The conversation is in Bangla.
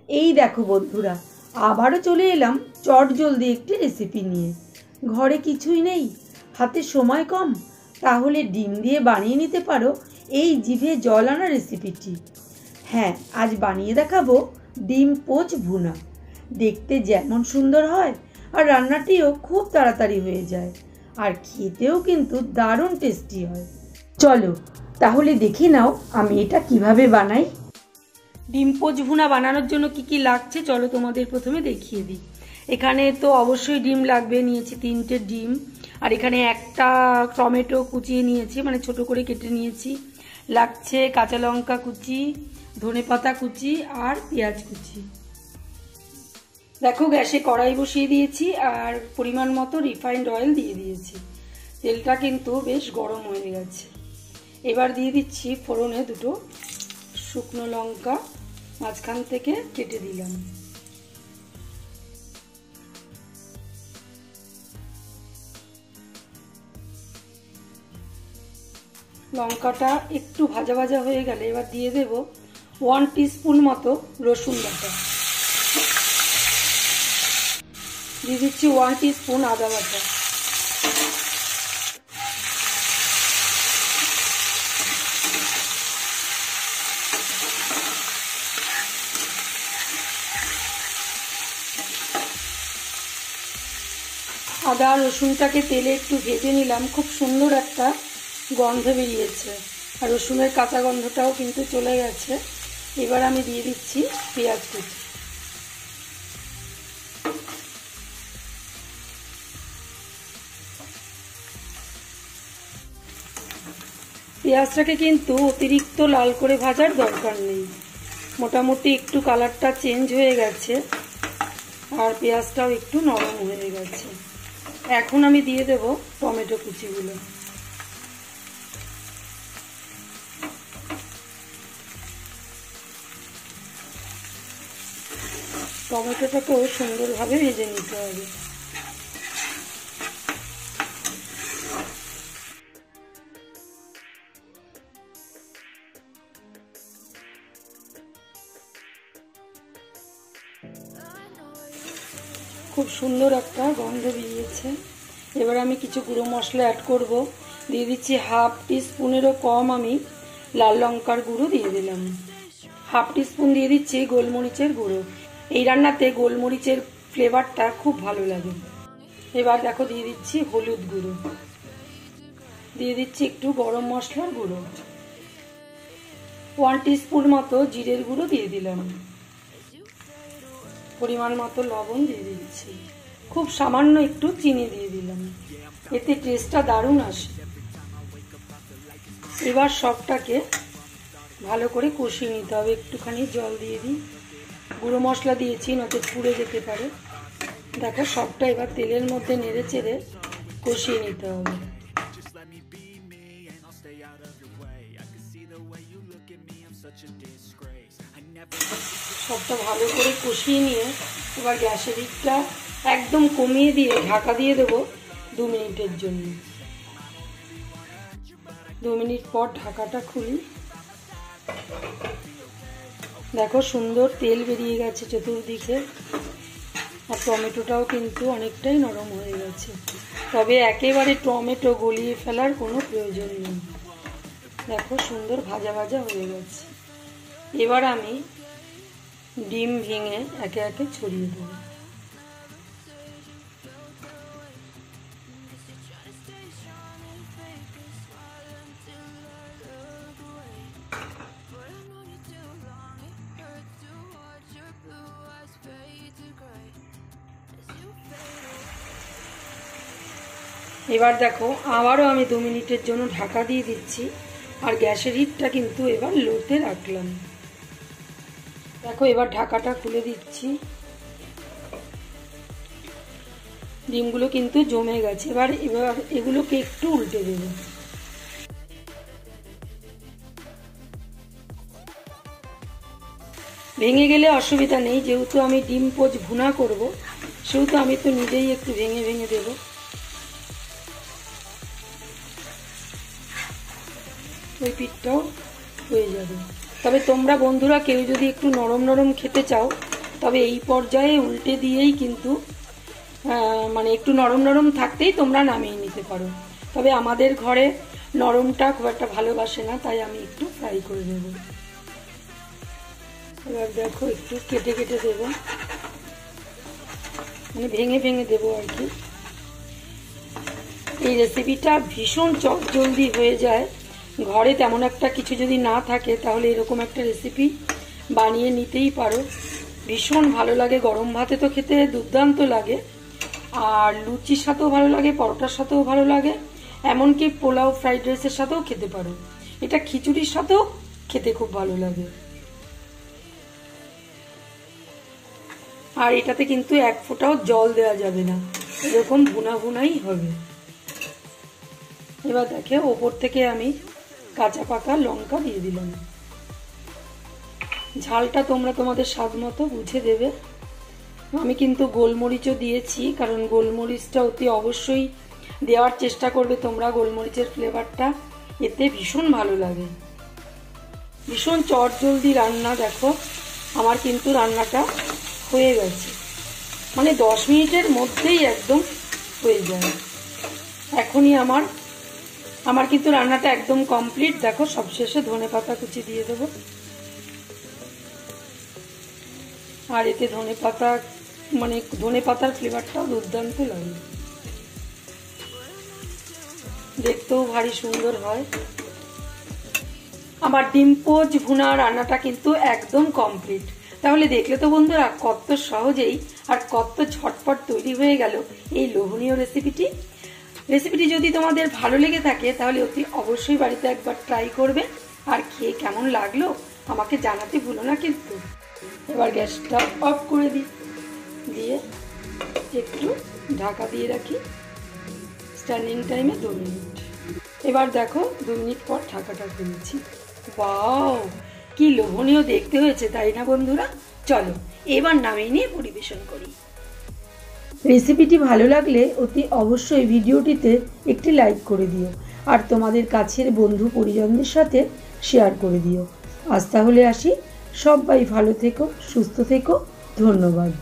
এই দেখো বন্ধুরা, আবারও চলে এলাম চটজলদি একটি রেসিপি নিয়ে। ঘরে কিছুই নেই, হাতে সময় কম, তাহলে ডিম দিয়ে বানিয়ে নিতে পারো এই জিভে জল আনা রেসিপিটি। হ্যাঁ, আজ বানিয়ে দেখাবো ডিম পোচ ভুনা। দেখতে যেমন সুন্দর হয় আর রান্নাটিও খুব তাড়াতাড়ি হয়ে যায়, আর খেতেও কিন্তু দারুণ টেস্টি হয়। চলো তাহলে দেখে নাও আমি এটা কিভাবে বানাই। ডিম পোচ ভুনা বানানোর জন্য কি কি লাগছে চলো তোমাদের প্রথমে দেখিয়ে দিই। এখানে তো অবশ্যই ডিম লাগবে, নিয়েছি 3টে ডিম। আর এখানে একটা টমেটো কুচিয়ে নিয়েছি, মানে ছোট করে কেটে নিয়েছি। লাগছে কাঁচা লঙ্কা কুচি, ধনেপাতা কুচি আর পেঁয়াজ কুচি। দেখো গ্যাসে কড়াই বসিয়ে দিয়েছি আর পরিমাণ মতো রিফাইন্ড অয়েল দিয়ে দিয়েছি। তেলটা কিন্তু বেশ গরম হয়ে গেছে। এবার দিয়ে দিচ্ছি ফোড়নে 2টো শুকনো লঙ্কা, মাঝখান থেকে কেটে দিলাম। লঙ্কাটা একটু ভাজা ভাজা হয়ে গেলে এবার দিয়ে দেব 1 টিস্পুন মতো রসুন বাটা, দিয়ে দিচ্ছি 1 টিস্পুন আদা বাটা, আদা রসুনটাকে তেলে একটু ভেজে নিলাম। খুব সুন্দর একটা গন্ধ বেরিয়েছে আর রসুনের কাঁচা গন্ধটাও কিন্তু চলে গেছে। এবার আমি দিয়ে দিচ্ছি পেঁয়াজ কুচি। পেঁয়াজটাকে কিন্তু অতিরিক্ত লাল করে ভাজার দরকার নেই, মোটামুটি একটু কালারটা চেঞ্জ হয়ে গেছে আর পেঁয়াজটাও একটু নরম হয়ে গেছে। এখন আমি দিয়ে দেব টমেটো কুচিগুলো। টমেটোটাকেও সুন্দরভাবে ভেজে নিতে হবে। খুব সুন্দর একটা গন্ধ বেরিয়েছে। এবার আমি কিছু গুঁড়ো মশলা অ্যাড করব। দিয়ে দিচ্ছি 1/2 টিস্পুনেরও কম আমি লাল লঙ্কার গুঁড়ো দিয়ে দিলাম। 1/2 টিস্পুন দিয়ে দিচ্ছি গোলমরিচের গুঁড়ো। এই রান্নাতে গোলমরিচের ফ্লেভারটা খুব ভালো লাগে। এবার দেখো দিয়ে দিচ্ছি হলুদ গুঁড়ো, দিয়ে দিচ্ছি একটু গরম মশলার গুঁড়ো, 1 টিস্পুন মতো জিরের গুঁড়ো দিয়ে দিলাম, পরিমাণ মতো লবণ দিয়ে দিচ্ছি, খুব সামান্য একটু চিনি দিয়ে দিলাম, এতে টেস্টটা দারুণ আসে। এবার সবটাকে ভালো করে কষিয়ে নিতে হবে। একটুখানি জল দিয়ে দিই, গুঁড়ো মশলা দিয়েছি নয়তো পুড়ে যেতে পারে। দেখো সবটা এবার তেলের মধ্যে নেড়ে চেড়ে কষিয়ে নিতে হবে। সবটা ভালো করে কষিয়ে নিয়ে এবার গ্যাসের হিটটা একদম কমিয়ে দিয়ে ঢাকা দিয়ে দেবো 2 মিনিটের জন্য। 2 মিনিট পর ঢাকাটা খুলি। দেখো সুন্দর তেল বেরিয়ে গেছে চতুর্দিকে আর টমেটোটাও কিন্তু অনেকটাই নরম হয়ে গেছে। তবে একেবারে টমেটো গলিয়ে ফেলার কোনো প্রয়োজন নেই। দেখো সুন্দর ভাজা ভাজা হয়ে গেছে। এবার আমি ডিম ভেঙে একে একে ছড়িয়ে দেবো। এবার দেখো আবারও আমি 2 মিনিটের জন্য ঢাকা দিয়ে দিচ্ছি আর গ্যাসের হিটটা কিন্তু এবার লোতে রাখলাম। দেখো এবার ঢাকাটা খুলে দিচ্ছি। ডিমগুলো কিন্তু জমে গেছে। এবার এগুলোকে একটু উল্টে দেব। ভেঙে গেলে অসুবিধা নেই, যেহেতু আমি ডিম পোচ ভুনা করব সেহেতু আমি তো নিজেই একটু ভেঙে ভেঙে দেব। ওই পিঠটাও হয়ে যাবে। তবে তোমরা বন্ধুরা কেউ যদি একটু নরম নরম খেতে চাও তবে এই পর্যায়ে উল্টে দিয়েই কিন্তু মানে একটু নরম নরম থাকতেই তোমরা নামিয়ে নিতে পারো। তবে আমাদের ঘরে নরমটা খুব একটা ভালোবাসে না, তাই আমি একটু ফ্রাই করে দেব। এবার দেখো একটু কেটে কেটে দেব, মানে ভেঙে ভেঙে দেবো আর কি। এই রেসিপিটা ভীষণ চটজলদি হয়ে যায়। ঘরে তেমন একটা কিছু যদি না থাকে তাহলে এরকম একটা রেসিপি বানিয়ে নিতেই পারো। ভীষণ ভালো লাগে, গরম ভাতে তো খেতে দুর্দান্ত লাগে, আর লুচির সাথেও ভালো লাগে, পরোটার সাথেও ভালো লাগে, এমনকি পোলাও ফ্রাইড রাইসের সাথেও খেতে পারো। এটা খিচুড়ির সাথেও খেতে খুব ভালো লাগে। আর এটাতে কিন্তু এক ফোঁটাও জল দেওয়া যাবে না, এরকম ভুনা ভুনাই হবে। এবার দেখে ওপর থেকে আমি কাঁচা পাকা লঙ্কা দিয়ে দিলাম। ঝালটা তোমরা তোমাদের স্বাদ মতো বুঝে দেবে। আমি কিন্তু গোলমরিচও দিয়েছি, কারণ গোলমরিচটা অতি অবশ্যই দেওয়ার চেষ্টা করবে তোমরা। গোলমরিচের ফ্লেভারটা এতে ভীষণ ভালো লাগে। ভীষণ চটজলদি রান্না। দেখো আমার কিন্তু রান্নাটা হয়ে গেছে, মানে 10 মিনিটের মধ্যেই একদম হয়ে যায়। এখনই আমার কিন্তু রান্নাটা একদম কমপ্লিট। দেখো সবশেষে ধনেপাতা কুচি দিয়ে দেবো, আর এতে ধনেপাতার ফ্লেভারটাও দুর্দান্ত লাগে, দেখতেও ভারী সুন্দর হয়। আমার ডিম পোচ ভুনা রান্নাটা কিন্তু একদম কমপ্লিট। তাহলে দেখলে তো বন্ধুরা কত সহজেই আর কত ঝটপট তৈরি হয়ে গেল এই লোভনীয় রেসিপিটি। যদি তোমাদের ভালো লেগে থাকে তাহলে অতি অবশ্যই বাড়িতে একবার ট্রাই করবে, আর খেয়ে কেমন লাগলো আমাকে জানাতে ভুলো না কিন্তু। এবার গ্যাসটা অফ করে দিয়ে একটু ঢাকা দিয়ে রাখি স্ট্যান্ডিং টাইমে 2 মিনিট। এবার দেখো 2 মিনিট পর ঢাকাটা খুলেছি। ওয়াও, কি লোভনীয় দেখতে হয়েছে, তাই না বন্ধুরা? চলো এবার নামিয়ে নিয়ে পরিবেশন করি। রেসিপিটি ভালো লাগলে অতি অবশ্যই ভিডিওটিতে একটি লাইক করে দিও, আর তোমাদের কাছের বন্ধু পরিজনদের সাথে শেয়ার করে দিও। আজ তাহলে আসি, সবাই ভালো থেকো, সুস্থ থেকো, ধন্যবাদ।